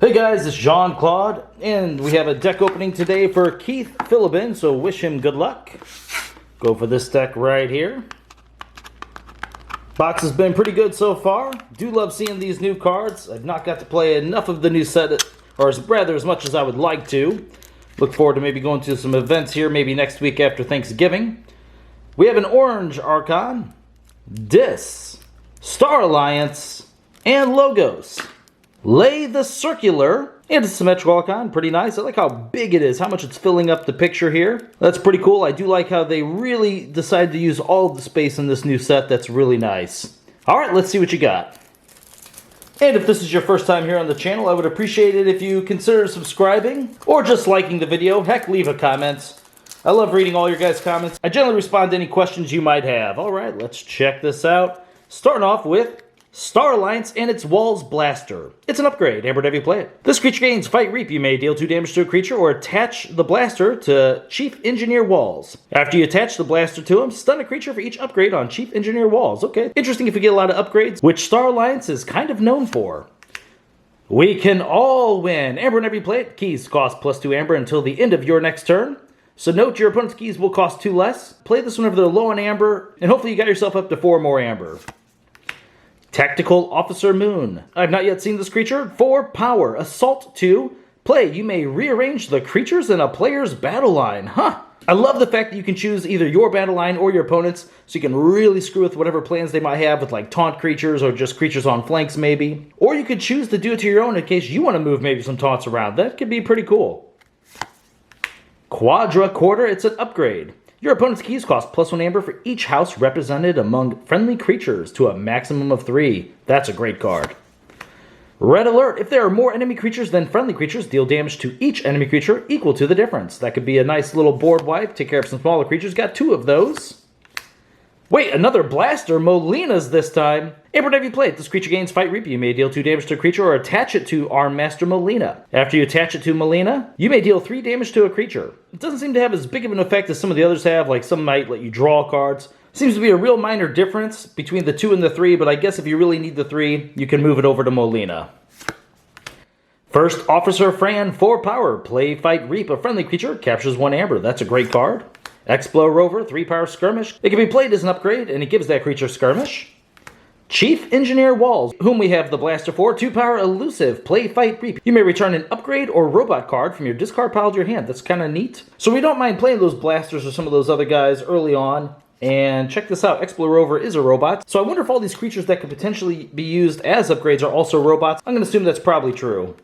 Hey guys, it's Jean-Claude, and we have a deck opening today for Keith Philliben, so wish him good luck. Go for this deck right here. Box has been pretty good so far. Do love seeing these new cards. I've not got to play enough of the new set, or rather as much as I would like to. Look forward to maybe going to some events here, maybe next week after Thanksgiving. We have an Orange Archon, Dis, Star Alliance, and Logos. Lay the Circular, and a Symmetrical Archon, pretty nice. I like how big it is, how much it's filling up the picture here. That's pretty cool. I do like how they really decided to use all of the space in this new set. That's really nice. Alright, let's see what you got. And if this is your first time here on the channel, I would appreciate it if you consider subscribing, or just liking the video. Heck, leave a comment. I love reading all your guys' comments. I generally respond to any questions you might have. Alright, let's check this out. Starting off with Star Alliance and its Walls Blaster. It's an upgrade. Amber, have you play it? This creature gains Fight Reap. You may deal 2 damage to a creature or attach the blaster to Chief Engineer Walls. After you attach the blaster to him, stun a creature for each upgrade on Chief Engineer Walls. Okay, interesting if we get a lot of upgrades, which Star Alliance is kind of known for. We can all win. Amber, whenever you play it, keys cost +2 Amber until the end of your next turn. So note your opponent's keys will cost 2 less. Play this whenever they're low on Amber, and hopefully you got yourself up to 4 more Amber. Tactical Officer Moon. I've not yet seen this creature. 4 power. Assault 2. Play. You may rearrange the creatures in a player's battle line. Huh. I love the fact that you can choose either your battle line or your opponent's, so you can really screw with whatever plans they might have with like taunt creatures or just creatures on flanks maybe. Or you could choose to do it to your own in case you want to move maybe some taunts around. That could be pretty cool. Quadra Quarter. It's an upgrade. Your opponent's keys cost +1 Amber for each house represented among friendly creatures to a maximum of 3. That's a great card. Red Alert. If there are more enemy creatures than friendly creatures, deal damage to each enemy creature equal to the difference. That could be a nice little board wipe. Take care of some smaller creatures. Got 2 of those. Wait, another Blaster. Molina's this time. Amber, whenever you play it, this creature gains Fight Reap. You may deal 2 damage to a creature or attach it to Arm Master Molina. After you attach it to Molina, you may deal 3 damage to a creature. It doesn't seem to have as big of an effect as some of the others have, like some might let you draw cards. Seems to be a real minor difference between the 2 and the 3, but I guess if you really need the 3, you can move it over to Molina. First Officer Fran, 4 power. Play Fight Reap. A friendly creature captures 1 Amber. That's a great card. Explo Rover, 3 power Skirmish. It can be played as an upgrade, and it gives that creature Skirmish. Chief Engineer Walls, whom we have the blaster for, 2 power Elusive. Play Fight Reap. You may return an upgrade or robot card from your discard pile to your hand. That's kind of neat. So we don't mind playing those blasters or some of those other guys early on. And check this out, Explo Rover is a robot. So I wonder if all these creatures that could potentially be used as upgrades are also robots. I'm going to assume that's probably true.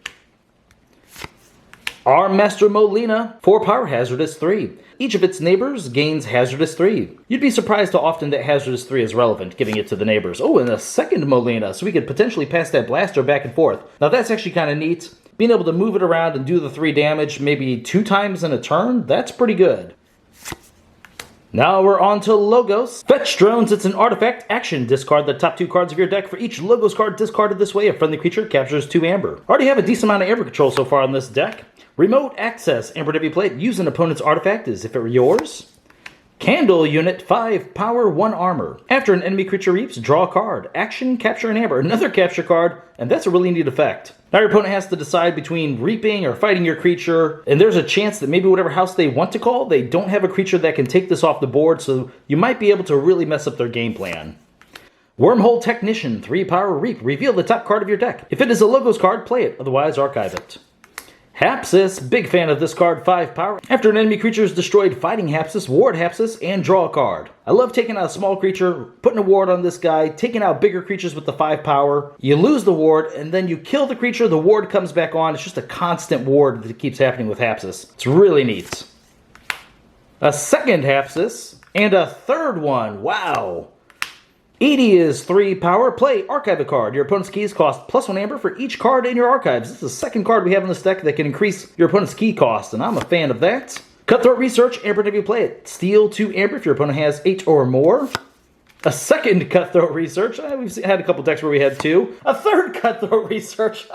Arm Master Molina, 4 power Hazardous 3. Each of its neighbors gains Hazardous 3. You'd be surprised how often that Hazardous 3 is relevant, giving it to the neighbors. Oh, and a second Molina, so we could potentially pass that blaster back and forth. Now that's actually kind of neat. Being able to move it around and do the 3 damage maybe 2 times in a turn, that's pretty good. Now we're on to Logos. Fetch Drones, it's an artifact. Action, discard the top 2 cards of your deck. For each Logos card discarded this way, a friendly creature captures 2 Amber. Already have a decent amount of Amber control so far on this deck. Remote Access. Amber, whenever you play it, use an opponent's artifact as if it were yours. Candle Unit, 5 power, 1 armor. After an enemy creature reaps, draw a card. Action, capture an Amber. Another capture card, and that's a really neat effect. Now your opponent has to decide between reaping or fighting your creature, and there's a chance that maybe whatever house they want to call, they don't have a creature that can take this off the board, so you might be able to really mess up their game plan. Wormhole Technician, 3 power, reap. Reveal the top card of your deck. If it is a Logos card, play it, otherwise archive it. Hapsis, big fan of this card, 5 power. After an enemy creature is destroyed, fighting Hapsis, ward Hapsis, and draw a card. I love taking out a small creature, putting a ward on this guy, taking out bigger creatures with the 5 power. You lose the ward, and then you kill the creature, the ward comes back on. It's just a constant ward that keeps happening with Hapsis. It's really neat. A second Hapsis, and a third one. Wow. Edie is 3 power. Play Archive a card. Your opponent's keys cost +1 Amber for each card in your archives. This is the second card we have in this deck that can increase your opponent's key cost, and I'm a fan of that. Cutthroat Research. Amber, whenever you play it, steal 2 Amber if your opponent has 8 or more. A second Cutthroat Research. We've had a couple decks where we had 2. A third Cutthroat Research.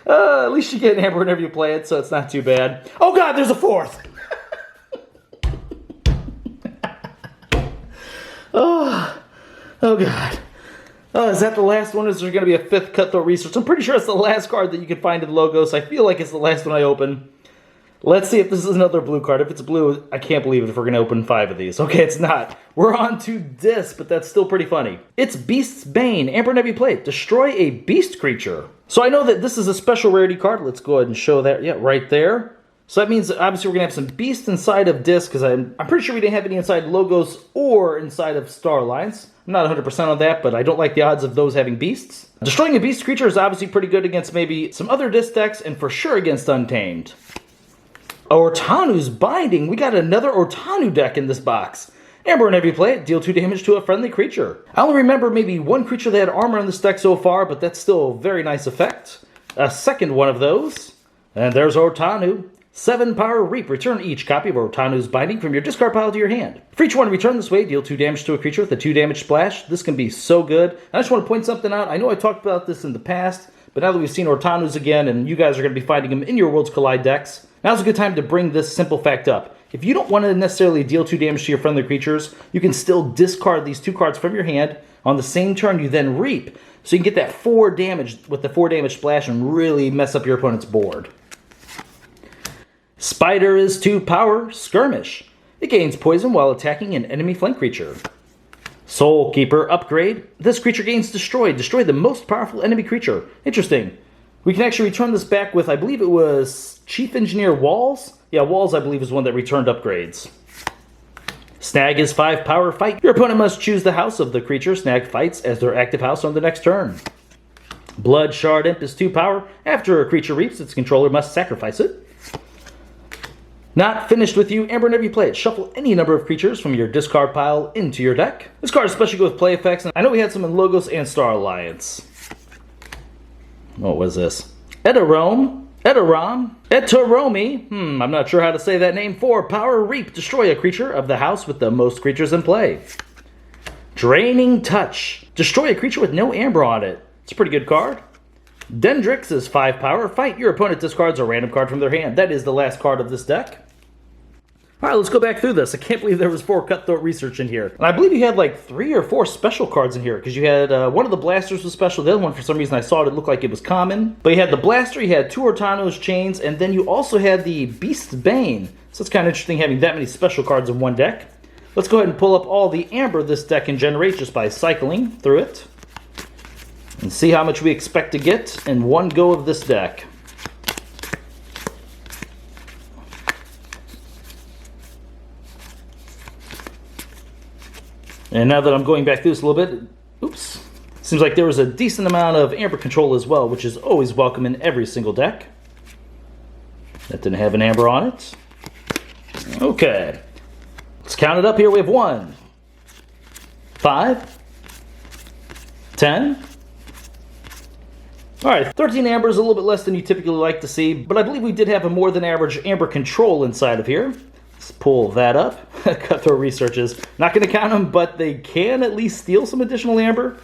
At least you get an Amber whenever you play it, so it's not too bad. Oh god, there's a 4th! Oh God. Oh, is that the last one? Is there going to be a 5th Cutthroat Research? I'm pretty sure it's the last card that you can find in Logos. I feel like it's the last one I open. Let's see if this is another blue card. If it's blue, I can't believe it if we're going to open 5 of these. Okay, it's not. We're on to Disc, but that's still pretty funny. It's Beast's Bane. Amber Navy Plate. Destroy a beast creature. So I know that this is a special rarity card. Let's go ahead and show that. Yeah, right there. So that means that obviously we're going to have some Beast inside of Disc, because I'm pretty sure we didn't have any inside Logos or inside of Star Alliance. I'm not 100% on that, but I don't like the odds of those having beasts. Destroying a beast creature is obviously pretty good against maybe some other Disc decks, and for sure against Untamed. Ortanu's Binding. We got another Ortanu deck in this box. Amber Navy Plate. Deal 2 damage to a friendly creature. I only remember maybe one creature that had armor in this deck so far, but that's still a very nice effect. A second one of those. And there's Ortanu. 7 power Reap. Return each copy of Ortanu's Binding from your discard pile to your hand. For each one returned this way, deal 2 damage to a creature with a 2 damage splash. This can be so good. I just want to point something out. I know I talked about this in the past, but now that we've seen Ortanu's again, and you guys are going to be finding them in your Worlds Collide decks, now's a good time to bring this simple fact up. If you don't want to necessarily deal 2 damage to your friendly creatures, you can still discard these 2 cards from your hand. On the same turn, you then Reap. So you can get that 4 damage with the 4 damage splash and really mess up your opponent's board. Spider is 2 power Skirmish. It gains poison while attacking an enemy flank creature. Soul Keeper upgrade. This creature gains Destroy. Destroy the most powerful enemy creature. Interesting. We can actually return this back with, I believe it was Chief Engineer Walls? Yeah, Walls I believe is one that returned upgrades. Snag is 5 power Fight. Your opponent must choose the house of the creature Snag fights as their active house on the next turn. Blood Shard Imp is 2 power. After a creature reaps, its controller must sacrifice it. Not finished with you, Amber Navy Plate. Shuffle any number of creatures from your discard pile into your deck. This card is especially good with play effects, and I know we had some in Logos and Star Alliance. What was this? Edaromi? I'm not sure how to say that name. 4 power Reap. Destroy a creature of the house with the most creatures in play. Draining Touch. Destroy a creature with no amber on it. It's a pretty good card. Dendrix is 5 power. Fight. Your opponent discards a random card from their hand. That is the last card of this deck. Alright, let's go back through this. I can't believe there was 4 Cutthroat Research in here. And I believe you had like 3 or 4 special cards in here, because you had one of the blasters was special. The other one, for some reason, I saw it looked like it was common. But you had the blaster, you had 2 Ortanu's Chains, and then you also had the Beast's Bane. So it's kind of interesting having that many special cards in one deck. Let's go ahead and pull up all the amber this deck can generate just by cycling through it. And see how much we expect to get in one go of this deck. And now that I'm going back through this a little bit, oops, seems like there was a decent amount of amber control as well, which is always welcome in every single deck. That didn't have an amber on it. Okay, let's count it up here. We have 1, 5, 10. Alright, 13 amber is a little bit less than you typically like to see, but I believe we did have a more than average amber control inside of here. Let's pull that up. Cutthroat Researches. Not going to count them, but they can at least steal some additional amber,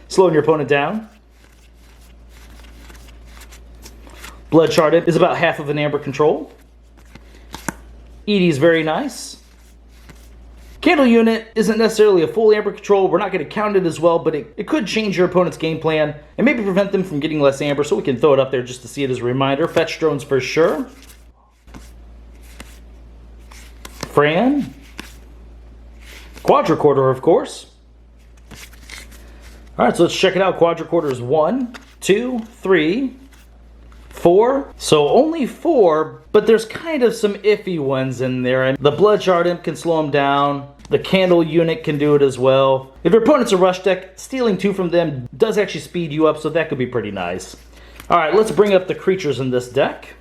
slowing your opponent down. Blood Shard is about half of an amber control. Edie's very nice. Candle Unit isn't necessarily a full amber control. We're not going to count it as well, but it could change your opponent's game plan and maybe prevent them from getting less amber, so we can throw it up there just to see it as a reminder. Fetch Drones for sure. Fran. Quadricorder, of course. Alright, so let's check it out. Quadricorder is 1, 2, 3, 4. So only 4, but there's kind of some iffy ones in there. The Blood Shard Imp can slow them down. The Candle Unit can do it as well. If your opponent's a rush deck, stealing 2 from them does actually speed you up, so that could be pretty nice. Alright, let's bring up the creatures in this deck.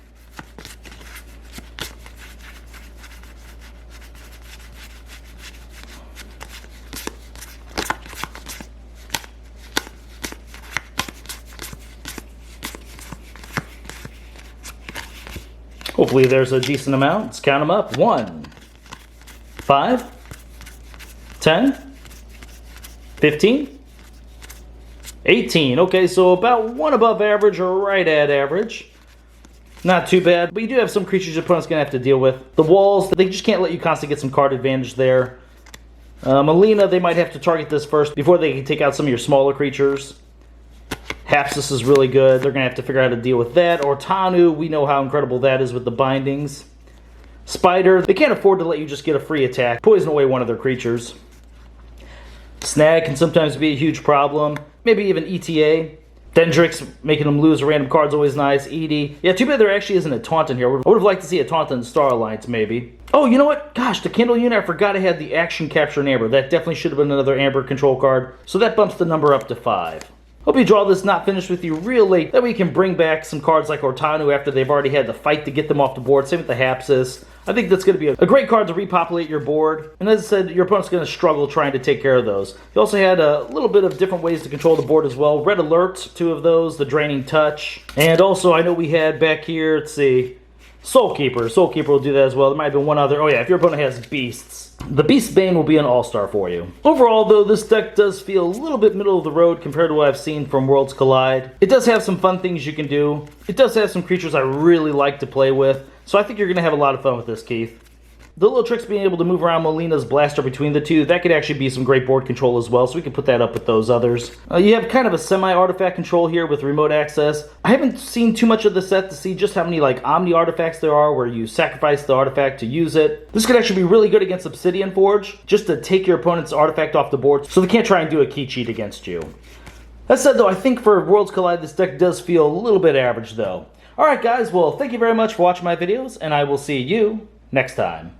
Hopefully there's a decent amount. Let's count them up. 1, 5, 10, 15, 18. Okay, so about 1 above average or right at average. Not too bad, but you do have some creatures your opponent's going to have to deal with. The walls, they just can't let you constantly get some card advantage there. Melina, they might have to target this first before they can take out some of your smaller creatures. Hapsis is really good. They're going to have to figure out how to deal with that. Or Tanu, we know how incredible that is with the bindings. Spider, they can't afford to let you just get a free attack. Poison away one of their creatures. Snag can sometimes be a huge problem. Maybe even ETA. Dendrix, making them lose random cards, always nice. Edie. Yeah, too bad there actually isn't a taunt in here. I would have liked to see a taunt in Star Alliance, maybe. Oh, you know what? Gosh, the Candle unit, I forgot I had the Action Capture and Amber. That definitely should have been another Amber control card. So that bumps the number up to 5. Hope you draw this not finished with you real late. That way you can bring back some cards like Ortanu after they've already had the fight to get them off the board. Same with the Hapsis. I think that's going to be a great card to repopulate your board. And as I said, your opponent's going to struggle trying to take care of those. You also had a little bit of different ways to control the board as well. Red Alert, 2 of those. The Draining Touch. And also, I know we had back here, let's see, Soulkeeper. Soulkeeper will do that as well. There might have been one other. Oh yeah, if your opponent has Beasts. The Beastbane will be an all-star for you. Overall, though, this deck does feel a little bit middle of the road compared to what I've seen from Worlds Collide. It does have some fun things you can do. It does have some creatures I really like to play with. So I think you're going to have a lot of fun with this, Keith. The little tricks being able to move around Molina's Blaster between the two, that could actually be some great board control as well, so we can put that up with those others. You have kind of a semi-artifact control here with remote access. I haven't seen too much of the set to see just how many like Omni artifacts there are where you sacrifice the artifact to use it. This could actually be really good against Obsidian Forge, just to take your opponent's artifact off the board so they can't try and do a key cheat against you. That said though, I think for Worlds Collide this deck does feel a little bit average though. Alright guys, well thank you very much for watching my videos, and I will see you next time.